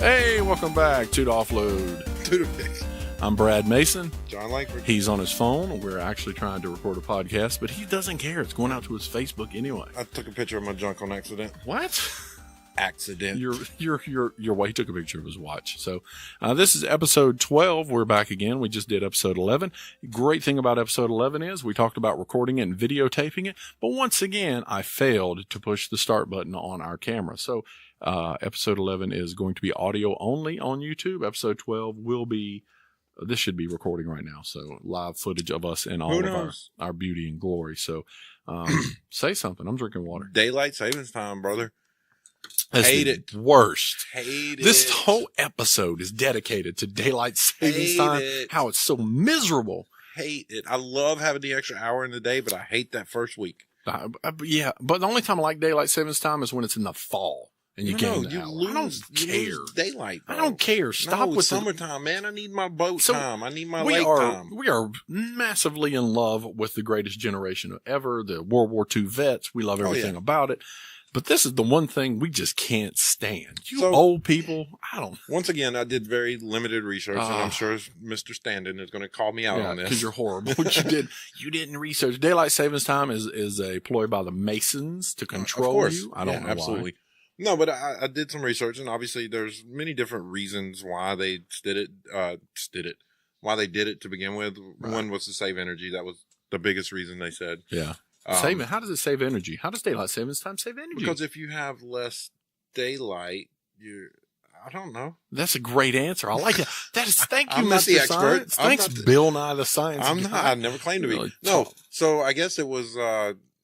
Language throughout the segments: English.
Hey, welcome back to the Offload. I'm Brad Mason. John Langford. He's on his phone. We're actually trying to record a podcast, but he doesn't care. It's going out to his Facebook anyway. I took a picture of my junk on accident. What? Accident. Your wife took a picture of his watch. So this is episode 12. We're back again. We just did episode 11. Great thing about episode 11 is we talked about recording it and videotaping it. But once again, I failed to push the start button on our camera. So episode 11 is going to be audio only on YouTube. Episode 12 will be, this should be recording right now. So live footage of us in all of our beauty and glory. So say something. I'm drinking water. Daylight savings time, brother. That's Hate the it. Worst. Hate This it. whole episode is dedicated to daylight savings Hate time. it. How it's so miserable. Hate it. I love having the extra hour in the day, but I hate that first week. Yeah, but the only time I like daylight savings time is when it's in the fall and you gain the you hour. lose, I don't care. You lose daylight, bro. I don't care. Stop with summertime, man. I need my boat time. I need my we lake time. We are massively in love with the greatest generation ever, the World War II vets. We love everything about it. But this is the one thing we just can't stand. You old people, I don't. Once again, I did very limited research, and I'm sure Mr. Standen is going to call me out on this. Because you're horrible. What you didn't research. Daylight savings time is a ploy by the Masons to control you. I don't know absolutely. Why. No, but I did some research, and obviously there's many different reasons why they why they did it to begin with. Right. One was to save energy. That was the biggest reason they said. Yeah. How does it save energy? How does daylight savings time save energy? Because if you have less daylight, I don't know. That's a great answer. I like it. Thank you, I'm Mr. not the expert. Science. Thanks, Bill Nye the Science I'm Guy. not. I never claimed to be. Really no. So I guess it was,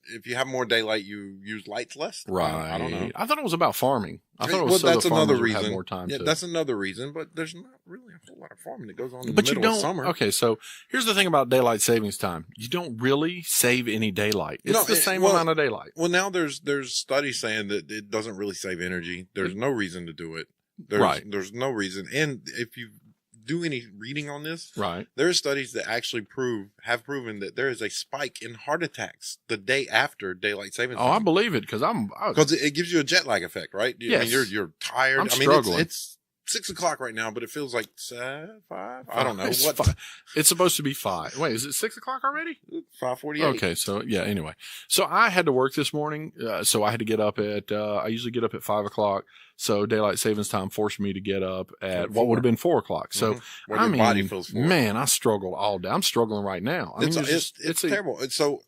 if you have more daylight, you use lights less. Right. I don't know. I thought it was about farming. I thought it was that's the another farmers would reason. have more time to. That's another reason, but there's not really a whole lot of farming that goes on in the middle of summer. Okay, so here's the thing about daylight savings time. You don't really save any daylight. It's the same amount of daylight. Well, now there's studies saying that it doesn't really save energy. There's no reason to do it. There's no reason. And if you do any reading on this, right, there are studies that actually have proven that there is a spike in heart attacks the day after daylight savings time. I believe it because it gives you a jet lag effect, right? Yes. I mean, you're tired. I'm struggling. It's 6 o'clock right now, but it feels like 5. I don't know. It's supposed to be 5. Wait, is it 6 o'clock already? 5:48. Okay, so yeah. Anyway, so I had to work this morning, so I had to get up at. I usually get up at 5 o'clock. So daylight savings time forced me to get up at what would have been 4 o'clock. So body feels for. Man, I struggled all day. I'm struggling right now. It's terrible. So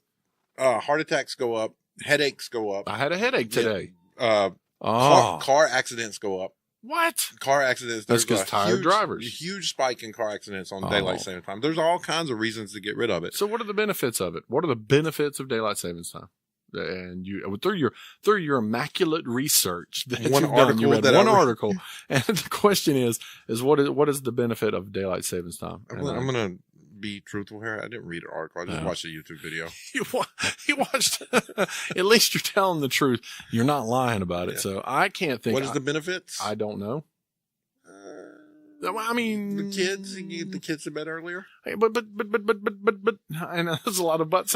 heart attacks go up, headaches go up. I had a headache today. Car accidents go up. What? Car accidents. That's because tired drivers. A huge spike in car accidents on daylight savings time. There's all kinds of reasons to get rid of it. So what are the benefits of it? What are the benefits of daylight savings time? And you, through your immaculate research that you've done, you read one article, and the question is what is the benefit of daylight savings time? I'm going to be truthful here. I didn't read an article. I just watched a YouTube video. You watched. At least you're telling the truth. You're not lying about it. Yeah. So I can't think. What is the benefits? I don't know. I mean, the kids. You get the kids to bed earlier. But I know there's a lot of buts.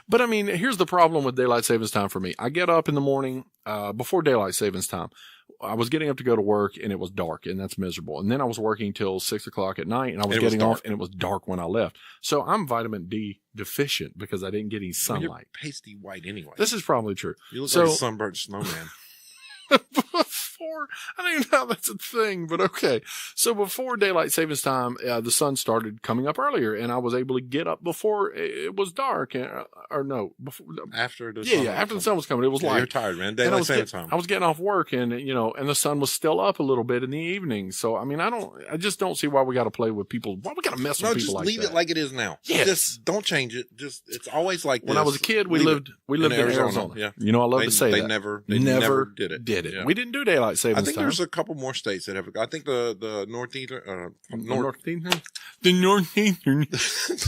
But I mean, here's the problem with daylight savings time for me. I get up in the morning before daylight savings time. I was getting up to go to work and it was dark, and that's miserable. And then I was working till 6 o'clock at night, and I was getting off, and it was dark when I left. So I'm vitamin D deficient because I didn't get any sunlight. Well, you're pasty white anyway. This is probably true. You look like a sunburnt snowman. I don't even know how that's a thing, but okay. So before daylight savings time, the sun started coming up earlier, and I was able to get up before it was dark. After the sun. Yeah, after the sun was coming, it was light. You're tired, man. Daylight savings time. I was getting off work, and and the sun was still up a little bit in the evening. So I mean, I just don't see why we got to play with people. Why we got to mess with people like that? Just leave it like it is now. Yes. Just don't change it. Just it's always like this. When I was a kid, we lived in Arizona. Yeah. I love to say they that. never did it. Yeah. We didn't do daylight savings time. I think there's a couple more states that have. I think the Northeastern, the Northeastern,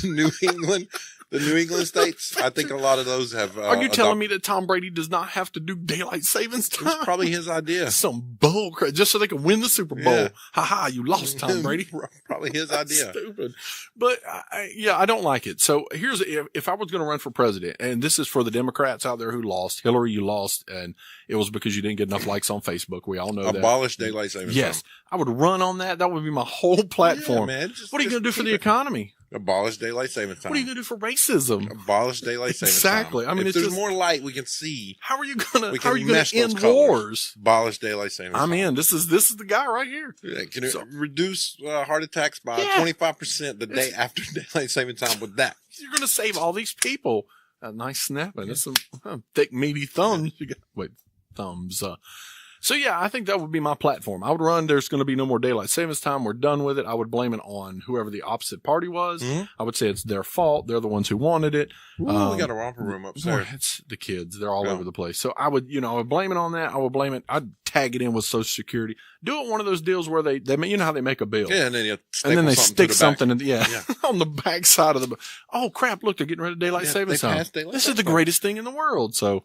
New England The New England states, I think a lot of those have. Are you telling me that Tom Brady does not have to do daylight savings time? It's probably his idea. Some bull crap, just so they can win the Super Bowl. Yeah. Ha ha, you lost, Tom Brady. Probably his idea. Stupid. But I don't like it. So here's, if I was going to run for president, and this is for the Democrats out there who lost, Hillary, you lost, and it was because you didn't get enough likes on Facebook. We all know that. Abolish daylight savings time. Yes. I would run on that. That would be my whole platform. Yeah, man. What are you going to do for the economy? Abolish daylight savings time. What are you going to do for racism? Abolish daylight savings time. Exactly. I mean, if there's more light we can see. How are you going to end colors. wars? Abolish daylight savings time. I'm in. This is the guy right here. Yeah, can it reduce heart attacks by 25% the day after daylight saving time with that? You're going to save all these people. Nice snapping. That's some thick, meaty thumbs. Thumbs. So yeah, I think that would be my platform. I would run. There's going to be no more daylight savings time. We're done with it. I would blame it on whoever the opposite party was. Mm-hmm. I would say it's their fault. They're the ones who wanted it. Ooh, we got a romper room upstairs. It's the kids. They're all over the place. So I would blame it on that. I would blame it. I'd tag it in with Social Security. Do it one of those deals where they you know how they make a bill. Yeah, and then they stick something in on the back side of the. Oh crap! Look, they're getting rid of daylight savings time. This is the greatest thing in the world. So.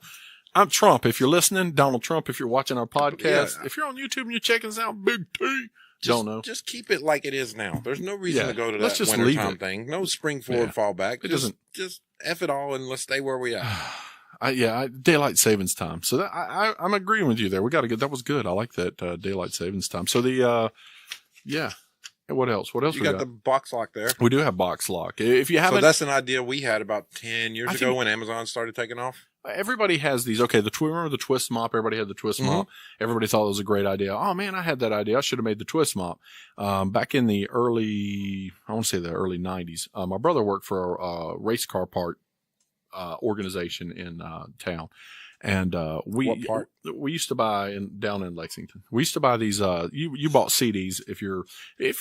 I'm Trump. If you're listening, Donald Trump, if you're watching our podcast, if you're on YouTube and you're checking us out, Big T, don't know. Just keep it like it is now. There's no reason to go to that wintertime thing. No spring forward, fall back. Just F it all and let's stay where we are. Daylight savings time. So I'm agreeing with you there. We got to get, that was good. I like that, daylight savings time. So what else? You got the box lock there. We do have box lock. If you haven't. So that's an idea we had about 10 years ago when Amazon started taking off. Everybody has these. Okay, remember the twist mop? Everybody had the twist mop. Everybody thought it was a great idea. Oh man, I had that idea. I should have made the twist mop. Back in the early 90s, my brother worked for a race car part organization in town. And we used to buy down in Lexington. We used to buy these. You bought CDs. If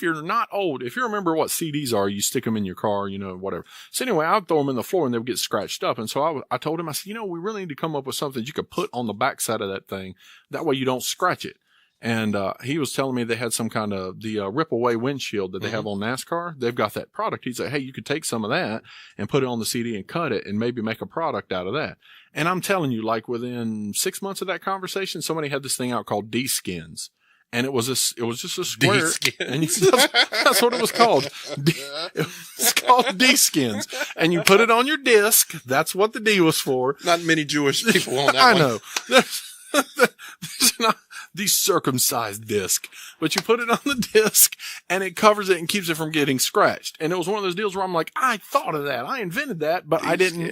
you're not old, if you remember what CDs are, you stick them in your car, whatever. So anyway, I'd throw them in the floor and they would get scratched up. And so I told him, I said, we really need to come up with something you could put on the backside of that thing. That way you don't scratch it. And he was telling me they had some kind of the rip away windshield that they have on NASCAR. They've got that product. He said, hey, you could take some of that and put it on the CD and cut it and maybe make a product out of that. And I'm telling you, like within 6 months of that conversation, somebody had this thing out called D-Skins. And it was just a square. And that's what it was called. It's called D-Skins. And you put it on your disc. That's what the D was for. Not many Jewish people on that I know. There's not the circumcised disc, but you put it on the disc and it covers it and keeps it from getting scratched. And it was one of those deals where I'm like, I thought of that. I invented that, but I didn't,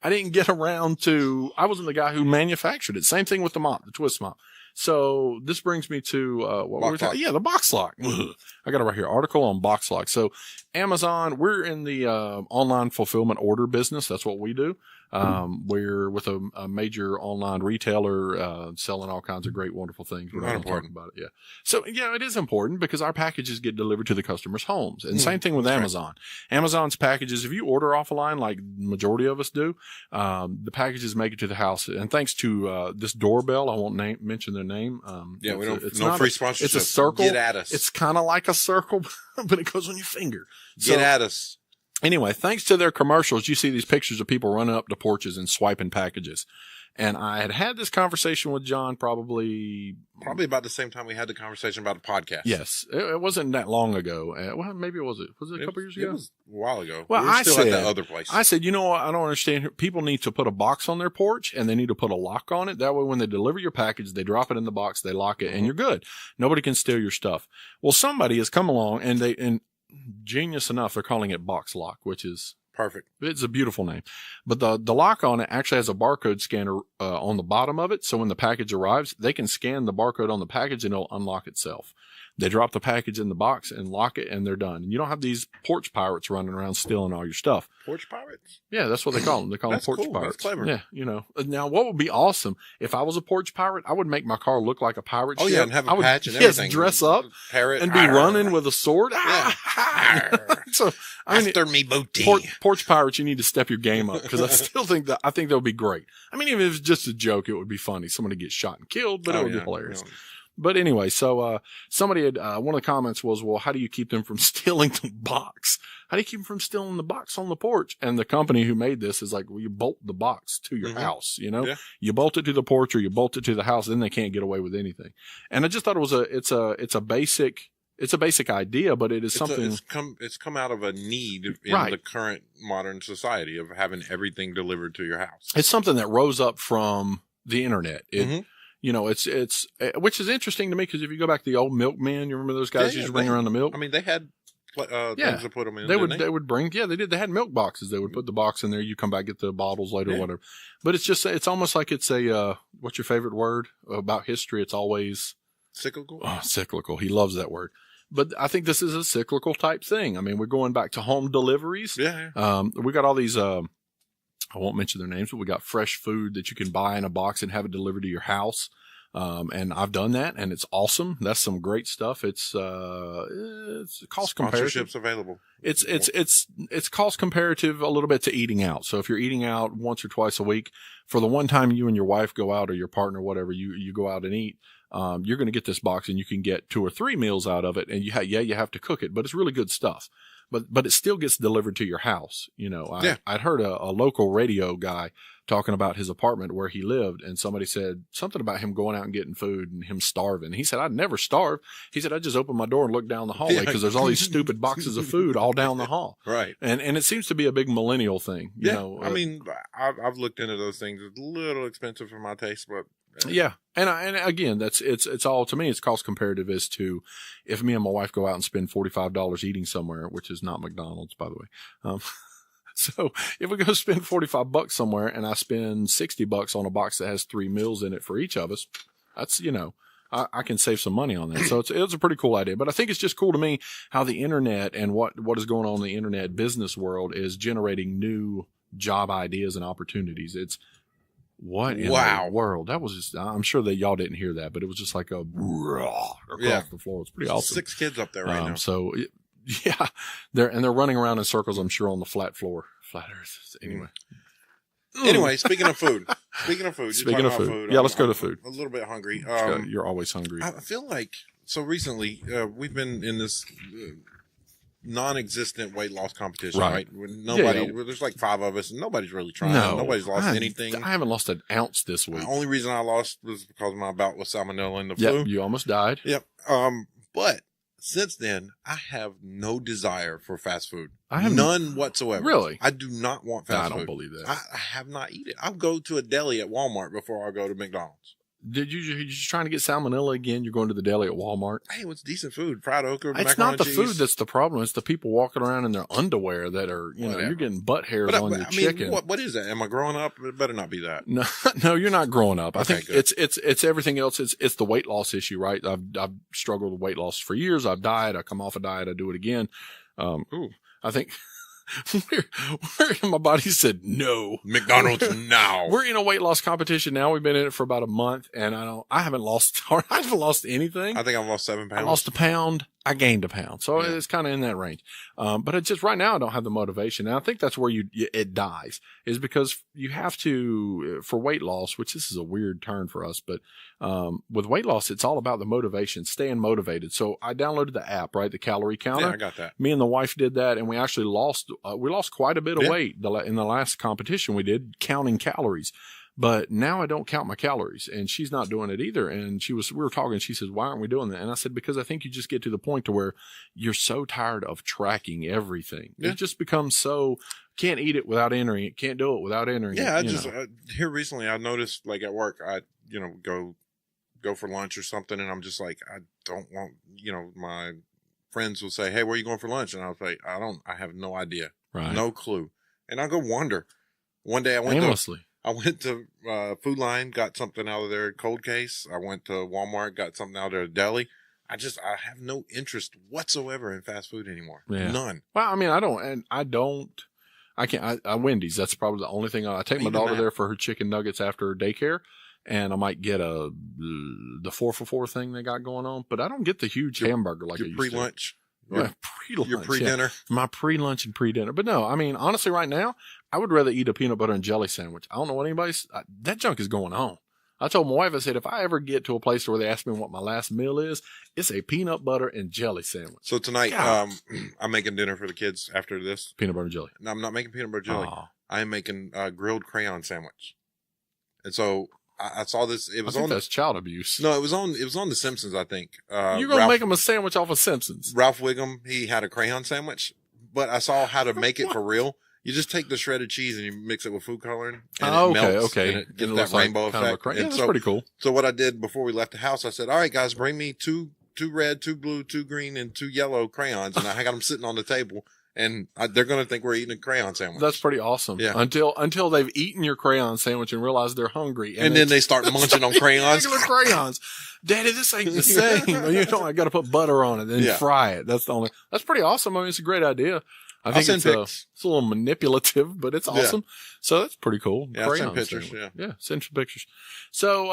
I didn't get around to, I wasn't the guy who manufactured it. Same thing with the mop, the twist mop. So this brings me to, what were we talking? Yeah, the box lock. I got it right here. Article on box lock. So Amazon, we're in the, online fulfillment order business. That's what we do. We're with a major online retailer, selling all kinds of great, wonderful things. We're not going to talk about it. Yeah. So yeah, it is important because our packages get delivered to the customers' homes. And same thing with Amazon. Right. Amazon's packages, if you order off a line, like the majority of us do, the packages make it to the house. And thanks to, this doorbell, I won't mention their name. We don't, no free sponsorship. It's a circle. Get at us. It's kind of like a circle, but it goes on your finger. Get at us. Anyway, thanks to their commercials, you see these pictures of people running up to porches and swiping packages. And I had this conversation with John probably about the same time we had the conversation about a podcast. Yes. It wasn't that long ago. Well, maybe it was. Was it a couple years ago? It was a while ago. Well, I still at that other place. I said, what? I don't understand. People need to put a box on their porch and they need to put a lock on it. That way, when they deliver your package, they drop it in the box, they lock it, and you're good. Nobody can steal your stuff. Well, somebody has come along and genius enough, they're calling it box lock, which is perfect. It's a beautiful name. But the lock on it actually has a barcode scanner on the bottom of it. So when the package arrives, they can scan the barcode on the package and it'll unlock itself. They drop the package in the box and lock it and they're done. And you don't have these porch pirates running around stealing all your stuff. Porch pirates? Yeah, that's what they call them. They call them porch pirates. That's clever. Yeah, Now, what would be awesome if I was a porch pirate? I would make my car look like a pirate ship. Oh, yeah, and have a patch and everything. Dress up and be running with a sword. Yeah. So, after me, booty. Porch pirates, you need to step your game up because I still think that would be great. I mean, even if it's just a joke, it would be funny. Somebody gets shot and killed, but it would be hilarious. But anyway, so somebody had one of the comments was, well, how do you keep them from stealing the box? How do you keep them from stealing the box on the porch? And the company who made this is like, well, you bolt the box to your house, you know, you bolt it to the porch or you bolt it to the house, then they can't get away with anything. And I just thought it's a basic idea, but it is something it's come out of a need in the current modern society of having everything delivered to your house. It's something that rose up from the internet. You know, it's which is interesting to me because if you go back to the old milkmen, you remember those guys who used to bring around the milk? I mean, they had things to put them in. They would bring, they did. They had milk boxes. They would put the box in there. You come back, get the bottles later, or whatever. But it's almost like it's a, what's your favorite word about history? It's always cyclical. Oh, cyclical. He loves that word. But I think this is a cyclical type thing. I mean, we're going back to home deliveries. Yeah. We got all these, I won't mention their names, but we got fresh food that you can buy in a box and have it delivered to your house. And I've done that and it's awesome. That's some great stuff. It's cost comparative. Sponsorships available. It's cost comparative a little bit to eating out. So if you're eating out once or twice a week, for the one time you and your wife go out or your partner, whatever, you go out and eat, you're going to get this box and you can get 2 or 3 meals out of it. And you have to cook it, but it's really good stuff. But it still gets delivered to your house. You know, I'd heard a local radio guy talking about his apartment where he lived, and somebody said something about him going out and getting food and him starving. He said, I'd never starve. He said, I just open my door and look down the hallway because there's all these stupid boxes of food all down the hall. Right. And it seems to be a big millennial thing. You know, I mean, I've looked into those things. It's a little expensive for my taste, but yeah. And again, it's all, to me, it's cost comparative as to if me and my wife go out and spend $45 eating somewhere, which is not McDonald's, by the way. So if we go spend $45 somewhere and I spend $60 on a box that has 3 meals in it for each of us, that's, you know, I can save some money on that. So it's a pretty cool idea, but I think it's just cool to me how the internet and what is going on in the internet business world is generating new job ideas and opportunities. It's, what in the world? That was just, I'm sure that y'all didn't hear that, but it was just like a across the floor. It's pretty awesome. 6 kids up there right now. So yeah, they're running around in circles, I'm sure, on the flat floor, flat earth. Anyway, speaking of food, yeah, let's go to food. A little bit hungry. You're always hungry. I feel like, so recently, we've been in this non-existent weight loss competition, right? There's like 5 of us and nobody's really trying. Nobody's lost anything. I haven't lost an ounce this week. The only reason I lost was because of my bout with salmonella and the flu. You almost died. Yep. But since then, I have no desire for fast food. I have none whatsoever. Really? I do not want fast food. I don't believe that. I have not eaten it. I'll go to a deli at Walmart before I go to McDonald's. You're just trying to get salmonella again? You're going to the deli at Walmart? Hey, it's decent food. Fried okra, it's not the food that's the problem. It's the people walking around in their underwear that are, you know, you're getting butt hairs on your chicken. What is that? Am I growing up? It better not be that. No, you're not growing up. I think it's everything else. It's the weight loss issue, right? I've struggled with weight loss for years. I've died. I come off a diet. I do it again. I think my body said no. McDonald's now. We're in a weight loss competition now. We've been in it for about a month, and I haven't lost anything. I think I've lost 7 pounds. I lost a pound. I gained a pound. So it's kind of in that range. But it's just right now I don't have the motivation. And I think that's where it dies, is because you have to, for weight loss, which this is a weird turn for us, but with weight loss, it's all about the motivation, staying motivated. So I downloaded the app, right? The calorie counter. Yeah, I got that. Me and the wife did that, and we actually lost quite a bit of weight in the last competition we did, counting calories. But now I don't count my calories, and she's not doing it either. And we were talking, she says, why aren't we doing that? And I said, because I think you just get to the point to where you're so tired of tracking everything. Yeah. It just becomes so, can't eat it without entering it. Can't do it without entering it. Yeah. Here recently, I noticed, like at work, I, go for lunch or something. And I'm just like, I don't want, my friends will say, hey, where are you going for lunch? And I'll say, I have no idea. Right. No clue. And I'll go wander. One day I went to Food Line, got something out of their cold case. I went to Walmart, got something out of their deli. I have no interest whatsoever in fast food anymore. Yeah. None. Well, I mean, I can't, Wendy's, that's probably the only thing. I take my daughter there for her chicken nuggets after daycare, and I might get the 4-for-4 thing they got going on, but I don't get the huge hamburger like I used to. Pre-lunch. Yeah, pre-lunch. Your pre-dinner. Yeah. My pre-lunch and pre-dinner. But no, I mean, honestly, right now, I would rather eat a peanut butter and jelly sandwich. I don't know what that junk is going on. I told my wife, I said, if I ever get to a place where they ask me what my last meal is, it's a peanut butter and jelly sandwich. So tonight, I'm making dinner for the kids after this. Peanut butter and jelly. No, I'm not making peanut butter jelly. I'm making a grilled crayon sandwich. And so I saw this. It was that's child abuse. No, it was on The Simpsons, I think. You're going to make them a sandwich off of Simpsons. Ralph Wiggum, he had a crayon sandwich, but I saw how to make it for real. You just take the shredded cheese and you mix it with food coloring. And it melts, and it gets that rainbow effect. That's pretty cool. So what I did before we left the house, I said, all right, guys, bring me two red, 2 blue, 2 green, and 2 yellow crayons. And I got them sitting on the table. And they're going to think we're eating a crayon sandwich. That's pretty awesome. Yeah. Until they've eaten your crayon sandwich and realize they're hungry. And then they start munching on crayons. Regular crayons. Daddy, this ain't the same. You know, I got to put butter on it and fry it. That's pretty awesome. I mean, it's a great idea. I think it's a little manipulative, but it's awesome. Yeah. So that's pretty cool. Yeah, send pictures. Yeah, send some pictures. So,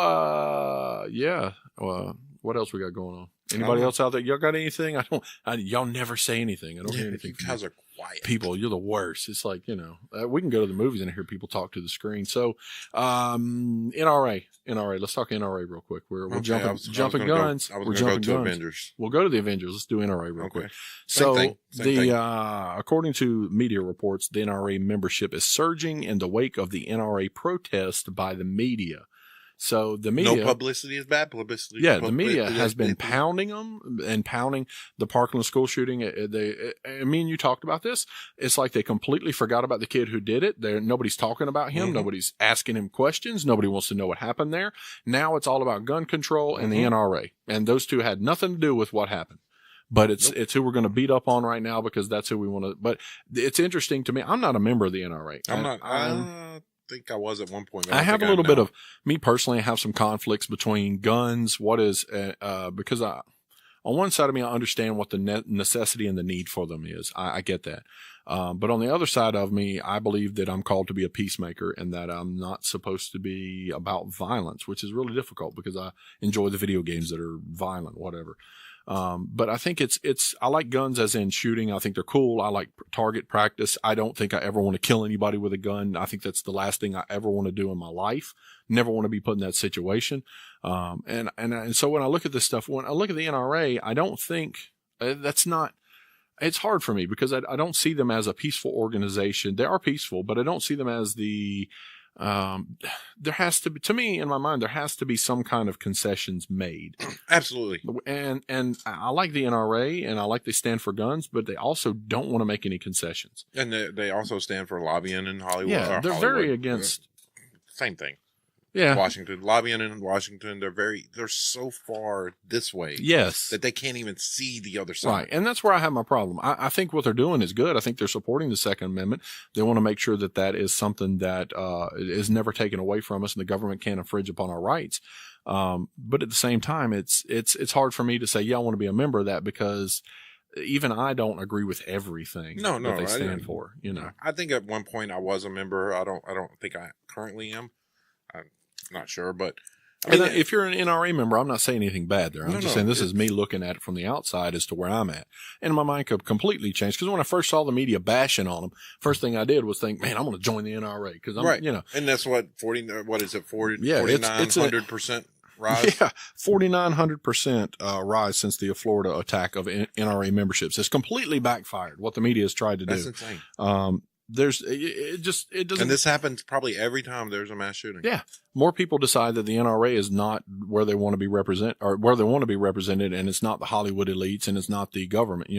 what else we got going on? Anybody else out there? Y'all got anything? Y'all never say anything. I don't hear anything. You guys are quiet. People, you're the worst. It's like, we can go to the movies and hear people talk to the screen. So, NRA. Let's talk NRA real quick. We're jumping guns. We're jumping guns. Avengers. We'll go to the Avengers. Let's do NRA real quick. So according to media reports, the NRA membership is surging in the wake of the NRA protest by the media. So the media, no publicity is bad publicity. Yeah, the media has been pounding them and pounding the Parkland school shooting. I mean, you talked about this. It's like they completely forgot about the kid who did it. Nobody's talking about him. Mm-hmm. Nobody's asking him questions. Nobody wants to know what happened there. Now it's all about gun control and the NRA, and those two had nothing to do with what happened. But it's who we're going to beat up on right now because that's who we want to. But it's interesting to me. I'm not a member of the NRA. I'm not. I think I was at one point. I have a little bit of me personally. I have some conflicts between guns. Because on one side of me, I understand what the necessity and the need for them is. I get that. But on the other side of me, I believe that I'm called to be a peacemaker and that I'm not supposed to be about violence, which is really difficult because I enjoy the video games that are violent, whatever. But I think I like guns as in shooting. I think they're cool. I like target practice. I don't think I ever want to kill anybody with a gun. I think that's the last thing I ever want to do in my life. Never want to be put in that situation. And so when I look at this stuff, when I look at the NRA, I don't think it's hard for me because I don't see them as a peaceful organization. They are peaceful, but I don't see them as there has to be, to me, in my mind, there has to be some kind of concessions made. Absolutely. And I like the NRA and I like they stand for guns, but they also don't want to make any concessions. And they also stand for lobbying in Hollywood. Yeah, they're very against. Same thing. Yeah. Lobbying in Washington, they're so far this way. Yes. That they can't even see the other side. Right. And that's where I have my problem. I think what they're doing is good. I think they're supporting the Second Amendment. They want to make sure that is something that, is never taken away from us and the government can't infringe upon our rights. But at the same time, it's hard for me to say, yeah, I want to be a member of that because even I don't agree with everything that they stand for, I think at one point I was a member. I don't think I currently am. Not sure, but if you're an NRA member, I'm not saying anything bad there. I'm just saying this is me looking at it from the outside as to where I'm at. And my mind could completely change because when I first saw the media bashing on them, first thing I did was think, man, I'm going to join the NRA because I'm, right. And that's what 4,900% rise? Yeah, 4,900% rise since the Florida attack of NRA memberships. It's completely backfired what the media has tried to do. That's insane. It doesn't. And this happens probably every time there's a mass shooting. Yeah. More people decide that the NRA is not where they want to be represented, and it's not the Hollywood elites and it's not the government.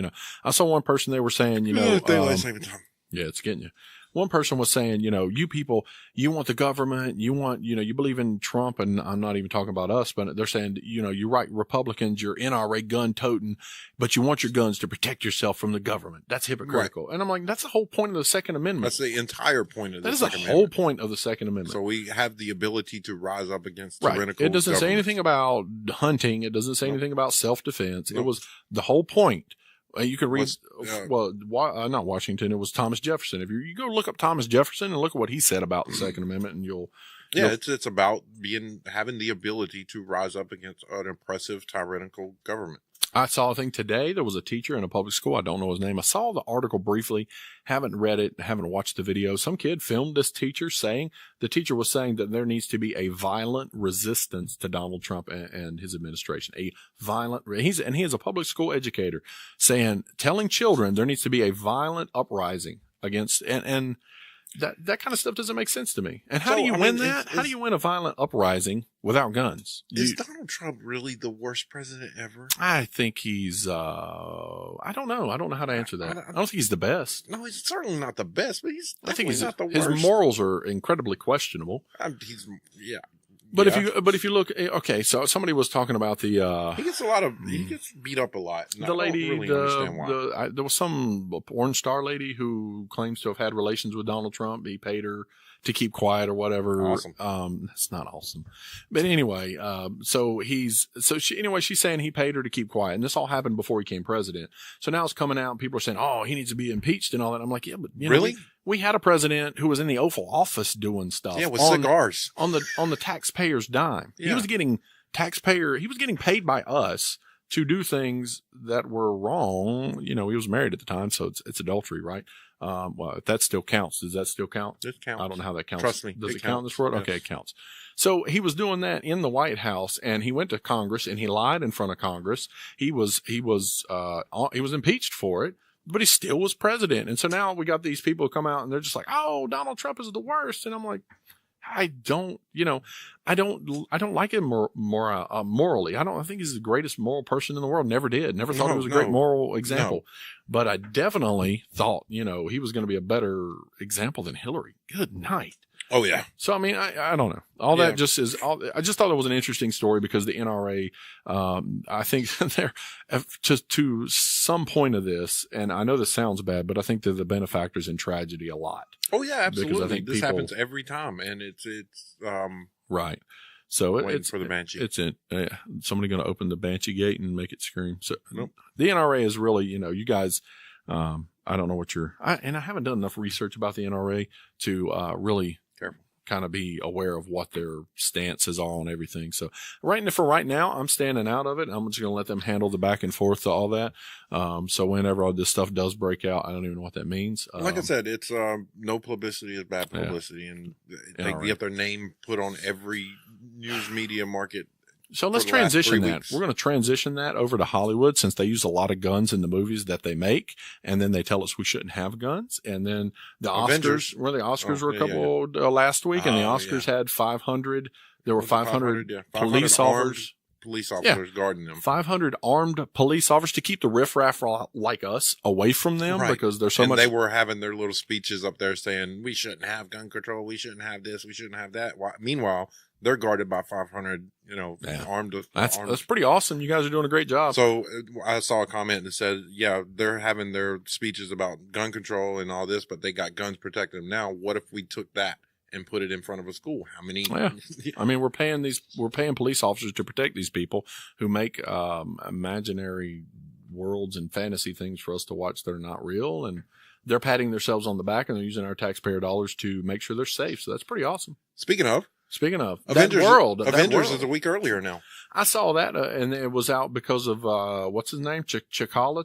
I saw one person, they were saying, daylight saving time. Yeah, it's getting you. One person was saying, you people, you want the government, you want, you believe in Trump, and I'm not even talking about us, but they're saying, you're right, Republicans, you're NRA gun toting, but you want your guns to protect yourself from the government. That's hypocritical. Right. And I'm like, that's the whole point of the Second Amendment. That's the entire point of the Second Amendment. That is the whole point of the Second Amendment. So we have the ability to rise up against tyrannical It doesn't government. say anything about hunting. It doesn't say anything about self-defense. It was the whole point. You could read, not Washington. It was Thomas Jefferson. If you go look up Thomas Jefferson and look at what he said about the Second Amendment, and it's about having the ability to rise up against an oppressive, tyrannical government. I saw a thing today. There was a teacher in a public school. I don't know his name. I saw the article briefly, haven't read it, haven't watched the video. Some kid filmed this teacher the teacher was saying that there needs to be a violent resistance to Donald Trump and his administration. He is a public school educator telling children there needs to be a violent uprising against, and that kind of stuff doesn't make sense to me. And how do you win that? How do you win a violent uprising without guns? Is Donald Trump really the worst president ever? I think he's, I don't know. I don't know how to answer that. I don't think he's the best. No, he's certainly not the best, but I think he's not the worst. His morals are incredibly questionable. But if you look, okay, so somebody was talking about he gets he gets beat up a lot. The lady, I don't really understand why. There was some porn star lady who claims to have had relations with Donald Trump. He paid her to keep quiet or whatever. Awesome. That's not awesome. But anyway, she's saying he paid her to keep quiet. And this all happened before he became president. So now it's coming out and people are saying, oh, he needs to be impeached and all that. I'm like, yeah, but really? We had a president who was in the Oval Office doing stuff. Yeah, with cigars. On the taxpayer's dime. Yeah. He was getting paid by us to do things that were wrong. He was married at the time, so it's adultery, right? Well, if that still counts, does that still count? It counts. I don't know how that counts. Trust me. Does it count in this world? Yes. Okay, it counts. So he was doing that in the White House, and he went to Congress and he lied in front of Congress. He was impeached for it, but he still was president. And so now we got these people who come out and they're just like, oh, Donald Trump is the worst. And I'm like, I don't like him morally. I think he's the greatest moral person in the world. Never did. Never thought he was a great moral example. No. But I definitely thought, he was going to be a better example than Hillary. Good night. Oh yeah. So, I mean, I don't know. I just thought it was an interesting story because the NRA, I think they're to some point of this, and I know this sounds bad, but I think they're the benefactors in tragedy a lot. Oh yeah, absolutely. Because I think this happens every time, and it's right. So it's for the banshee. It's somebody going to open the banshee gate and make it scream. So nope. The NRA is really, you guys, I don't know what I haven't done enough research about the NRA to really kind of be aware of what their stances are on everything. So for right now, I'm standing out of it. I'm just going to let them handle the back and forth to all that. So whenever all this stuff does break out, I don't even know what that means. Like I said, it's no publicity is bad publicity, and they get their name put on every news media market. So let's transition that. We're going to transition that over to Hollywood since they use a lot of guns in the movies that they make. And then they tell us we shouldn't have guns. And then the Oscars, were a couple last week, and the Oscars had 500. There were 500 police officers. Police officers guarding them. 500 armed police officers to keep the riffraff like us away from them because there's so much. They were having their little speeches up there saying, we shouldn't have gun control. We shouldn't have this. We shouldn't have that. Meanwhile, they're guarded by 500, armed. That's pretty awesome. You guys are doing a great job. So I saw a comment that said, yeah, they're having their speeches about gun control and all this, but they got guns protecting them. Now, what if we took that and put it in front of a school? How many? Yeah. I mean, we're paying police officers to protect these people who make imaginary worlds and fantasy things for us to watch that are not real. And they're patting themselves on the back and they're using our taxpayer dollars to make sure they're safe. So that's pretty awesome. Speaking of Avengers, Avengers is a week earlier now. I saw that, and it was out because of what's his name, T'Challa.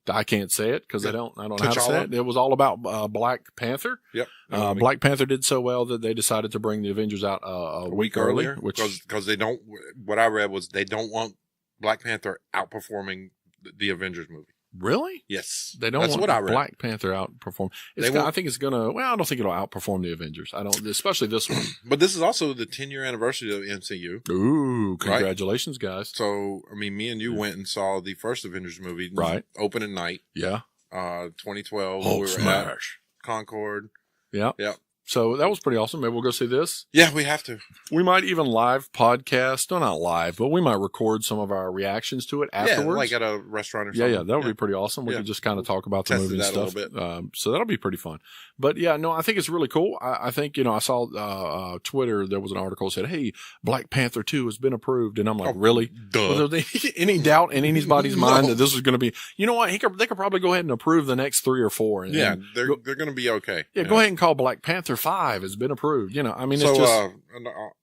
I can't say it because I don't know how to say it. It was all about Black Panther. Yep. Black Panther did so well that they decided to bring the Avengers out a week earlier, because they don't. What I read was they don't want Black Panther outperforming the Avengers movie. Really? Yes. They don't want Black Panther outperform. I think it's going to, I don't think it'll outperform the Avengers. Especially this one. But this is also the 10-year anniversary of the MCU. Ooh, congratulations, guys. So, I mean, me and you went and saw the first Avengers movie. Right. Opening night. Yeah. 2012. Hulk we were smash. At Concord. Yeah. Yeah. So that was pretty awesome. Maybe we'll go see this. Yeah, we have to. We might even live podcast. No, not live, but we might record some of our reactions to it afterwards. Yeah, like at a restaurant or something. Yeah, that would be pretty awesome. We could just kind of talk about the movie and stuff. A little bit. So that'll be pretty fun. But yeah, no, I think it's really cool. I think, I saw Twitter, there was an article that said, hey, Black Panther 2 has been approved. And I'm like, really? Duh. Was there any doubt in anybody's mind that this was going to be, you know what? They could probably go ahead and approve the next 3 or 4. And they're going to be okay. Yeah, go ahead and call Black Panther 5 has been approved. I mean, it's just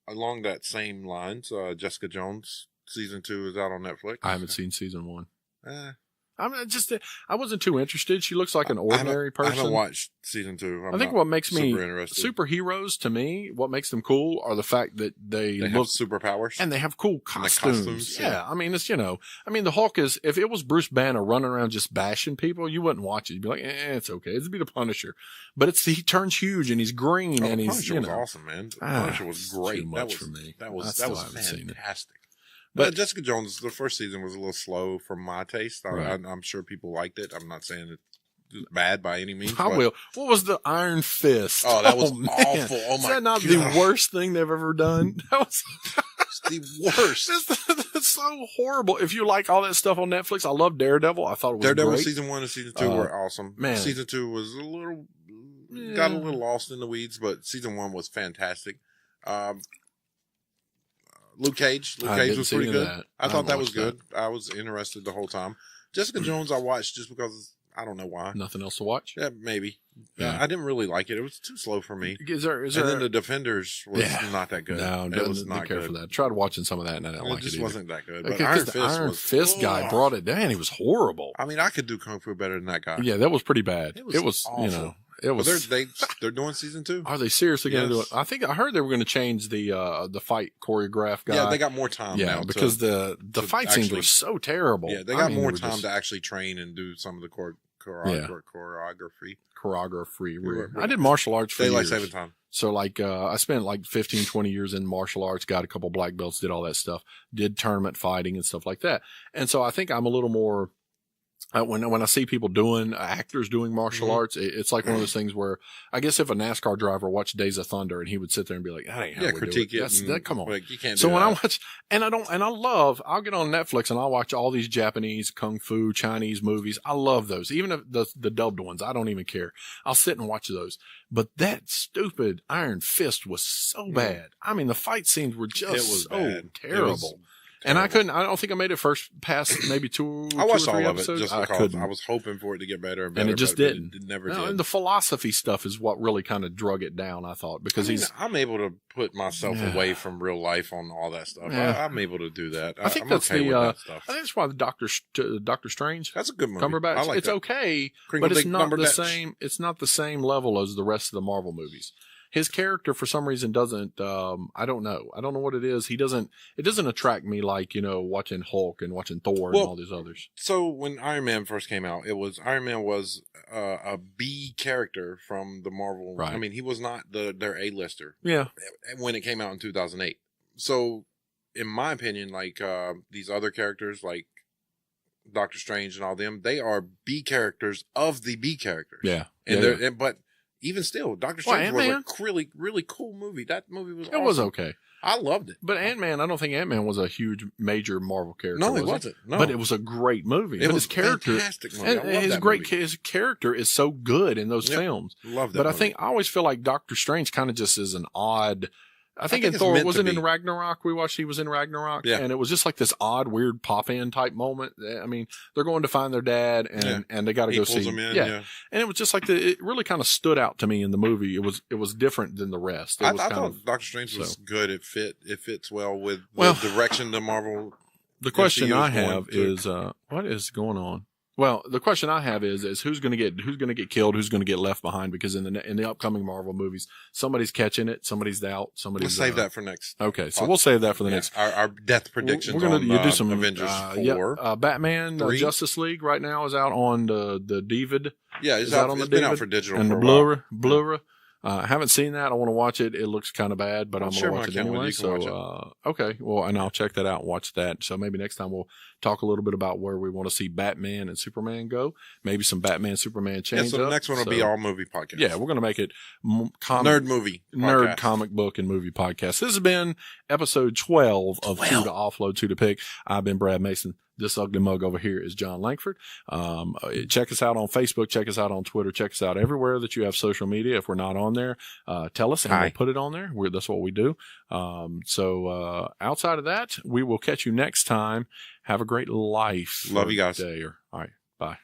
along that same lines, Jessica Jones season 2 is out on Netflix. I haven't seen season 1. Eh. I wasn't too interested. She looks like an ordinary person. I haven't watched season 2. I think what makes me interested. Superheroes to me, what makes them cool are the fact that they have superpowers and they have cool costumes. Yeah. I mean, it's, the Hulk is, if it was Bruce Banner running around just bashing people, you wouldn't watch it. You'd be like, it's okay. It'd be the Punisher. But he turns huge and he's green and he's, Punisher was awesome, man. The Punisher was great. Too much for me. That was fantastic. But Jessica Jones, the first season was a little slow for my taste. Right. I'm sure people liked it. I'm not saying it's bad by any means. What was the Iron Fist? Oh, that was awful. Oh, my God. Is that not the worst thing they've ever done? That was the worst. It's so horrible. If you like all that stuff on Netflix, I love Daredevil. I thought it was Daredevil great. season 1 and season 2 were awesome. Man. Season 2 was got a little lost in the weeds, but season 1 was fantastic. Luke Cage was pretty good. I thought that was good. I was interested the whole time. Jessica Jones I watched just because I don't know why. Nothing else to watch? Yeah, maybe. Yeah. I didn't really like it. It was too slow for me. Is there and then The Defenders was not that good. No, it was not good. For that. I tried watching some of that and I didn't like it. It just wasn't that good. But the Iron Fist guy brought it down. He was horrible. I mean, I could do Kung Fu better than that guy. Yeah, that was pretty bad. It was awful. It was. They're doing season 2. Are they seriously going to do it? I heard they were going to change the fight choreograph guy. Yeah, they got more time. now because the fight scenes were so terrible. Yeah, they got more time to actually train and do some of the choreography. I did martial arts for years. Daylight saving time. So I spent like 15, 20 years in martial arts, got a couple black belts, did all that stuff, did tournament fighting and stuff like that. And so I think I'm a little more. When I see people actors doing martial arts, it's like one of those things where I guess if a NASCAR driver watched Days of Thunder and he would sit there and be like, that ain't how we critique do it. Come on. Like, you can't so when I watch, I'll get on Netflix and I'll watch all these Japanese, Kung Fu, Chinese movies. I love those. Even if the dubbed ones, I don't even care. I'll sit and watch those. But that stupid Iron Fist was so bad. I mean, the fight scenes were just so terrible. And I don't think I made it past maybe two. I watched all of episodes. It just because I was hoping for it to get better and better. And it just didn't. It never did. And the philosophy stuff is what really kind of drug it down, I thought, because I'm able to put myself away from real life on all that stuff. Yeah. I'm able to do that. I think I'm that's okay with that stuff. I think that's why the Doctor Strange. That's a good movie. Cumberbatch. I like it's that. Okay, but it's not the same. It's not the same level as the rest of the Marvel movies. His character, for some reason, doesn't, I don't know. I don't know what it is. It doesn't attract me like, watching Hulk and watching Thor and all these others. So when Iron Man first came out, Iron Man was a B character from the Marvel. Right. I mean, he was not their A-lister. Yeah. When it came out in 2008. So, in my opinion, like, these other characters, like Doctor Strange and all them, they are B characters of the B characters. Yeah. But even still, Doctor Strange was a really, really cool movie. That movie was awesome. It was okay. I loved it. But Ant-Man, I don't think Ant-Man was a huge, major Marvel character. No, he wasn't. No. But it was a great movie. It was his character, a fantastic movie. I love his character is so good in those films. Love that But movie. I always feel like Doctor Strange kind of just is an odd. I think in Thor, wasn't in Ragnarok, we watched, he was in Ragnarok. Yeah. And it was just like this odd, weird pop-in type moment. I mean, they're going to find their dad and they got to go see him in, And it was just like it really kind of stood out to me in the movie. It was different than the rest. I thought Doctor Strange was good. It fits well with the direction the Marvel. The question I have is, what is going on? Well, the question I have is who's going to get killed, who's going to get left behind? Because in the upcoming Marvel movies, somebody's catching it, somebody's out, somebody's. We'll save that for next. Okay, so we'll save that for the next. Our death predictions. We're going to do some Avengers 4. Batman, Justice League right now is out on the DVD. Yeah, it's out on the DVD. Been out for digital and for the Blu-ray. I haven't seen that. I want to watch it. It looks kind of bad, but I'm going to watch it anyway. So, okay. Well, and I'll check that out and watch that. So maybe next time we'll talk a little bit about where we want to see Batman and Superman go. Maybe some Batman, Superman change up. So the next one will be all movie podcast. Yeah, we're going to make it nerd comic book and movie podcast. This has been episode 12 of Two to Offload, Two to Pick. I've been Brad Mason. This ugly mug over here is John Langford. Check us out on Facebook. Check us out on Twitter. Check us out everywhere that you have social media. If we're not on there, tell us and we'll put it on there. That's what we do. So outside of that, we will catch you next time. Have a great life. Love you guys. All right. Bye.